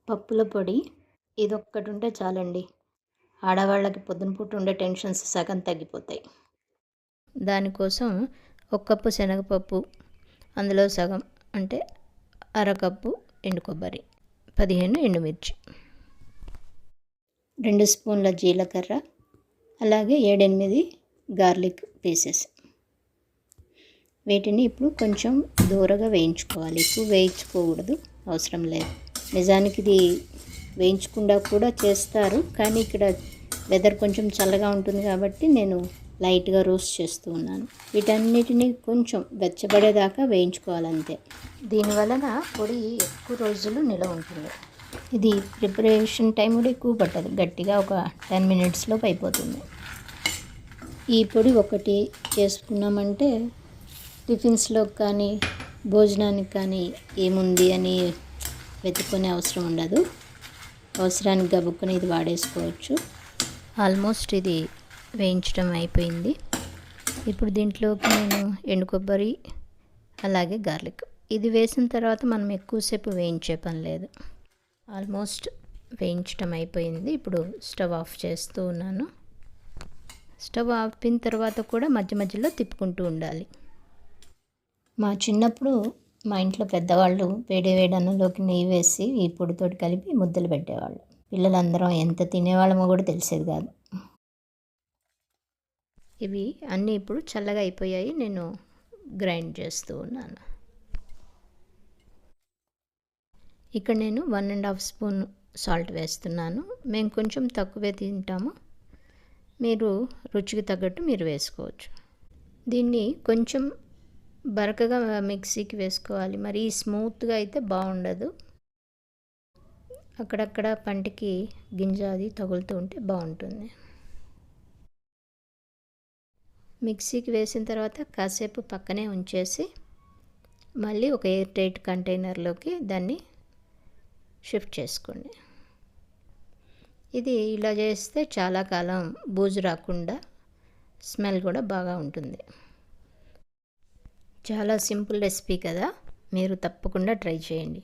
పప్పుల పొడి ఇదొక్కటి ఉంటే చాలండి. ఆడవాళ్ళకి పొద్దున పూట ఉండే టెన్షన్స్ సగం తగ్గిపోతాయి. దానికోసం ఒక కప్పు శనగపప్పు, అందులో సగం అంటే అరకప్పు ఎండు కొబ్బరి, 15 ఎండుమిర్చి, 2 స్పూన్ల జీలకర్ర, అలాగే 7-8 గార్లిక్ పీసెస్. వీటిని ఇప్పుడు కొంచెం దూరగా వేయించుకోవాలి. ఎక్కువ వేయించుకోకూడదు, అవసరం లేదు. నిజానికి ఇది వేయించకుండా కూడా చేస్తారు, కానీ ఇక్కడ వెదర్ కొంచెం చల్లగా ఉంటుంది కాబట్టి నేను లైట్గా రోస్ట్ చేస్తూ ఉన్నాను. వీటన్నిటిని కొంచెం వెచ్చబడేదాకా వేయించుకోవాలంతే. దీనివలన పొడి ఎక్కువ రోజులు నిలవ ఉంటుంది. ఇది ప్రిపరేషన్ టైం కూడా ఎక్కువ పట్టదు, గట్టిగా ఒక 10 మినిట్స్లోపు అయిపోతుంది. ఈ పొడి ఒకటి చేసుకున్నామంటే టిఫిన్స్లో కానీ భోజనానికి కానీ ఏముంది అని వెతుక్కునే అవసరం ఉండదు. అవసరానికి గబుక్కుని ఇది వాడేసుకోవచ్చు. ఆల్మోస్ట్ ఇది వేయించడం అయిపోయింది. ఇప్పుడు దీంట్లోకి నేను ఎండు కొబ్బరి అలాగే గార్లిక్ ఇది వేసిన తర్వాత మనం ఎక్కువసేపు వేయించే పని లేదు. ఆల్మోస్ట్ వేయించడం అయిపోయింది. ఇప్పుడు స్టవ్ ఆఫ్ చేస్తూ ఉన్నాను. స్టవ్ ఆపిన తర్వాత కూడా మధ్య మధ్యలో తిప్పుకుంటూ ఉండాలి. మా చిన్నప్పుడు మా ఇంట్లో పెద్దవాళ్ళు వేడి అన్నంలోకి నెయ్యి వేసి ఈ పొడితోటి కలిపి ముద్దలు పెట్టేవాళ్ళు. పిల్లలందరం ఎంత తినేవాళ్ళమో కూడా తెలిసేది కాదు. ఇవి అన్నీ ఇప్పుడు చల్లగా అయిపోయాయి. నేను గ్రైండ్ చేస్తూ ఉన్నాను. ఇక్కడ నేను 1.5 స్పూన్ సాల్ట్ వేస్తున్నాను. మేము కొంచెం తక్కువే తింటాము, మీరు రుచికి తగ్గట్టు మీరు వేసుకోవచ్చు. దీన్ని కొంచెం బరకగా మిక్సీకి వేసుకోవాలి, మరి స్మూత్గా అయితే బాగుండదు. అక్కడక్కడ పంటికి గింజ అది తగులుతూ ఉంటే బాగుంటుంది. మిక్సీకి వేసిన తర్వాత కాసేపు పక్కనే ఉంచేసి మళ్ళీ ఒక ఎయిర్ టైట్ కంటైనర్లోకి దాన్ని షిఫ్ట్ చేసుకోండి. ఇది ఇలా చేస్తే చాలా కాలం బూజు రాకుండా స్మెల్ కూడా బాగా ఉంటుంది. చాలా సింపుల్ రెసిపీ కదా, మీరు తప్పకుండా ట్రై చేయండి.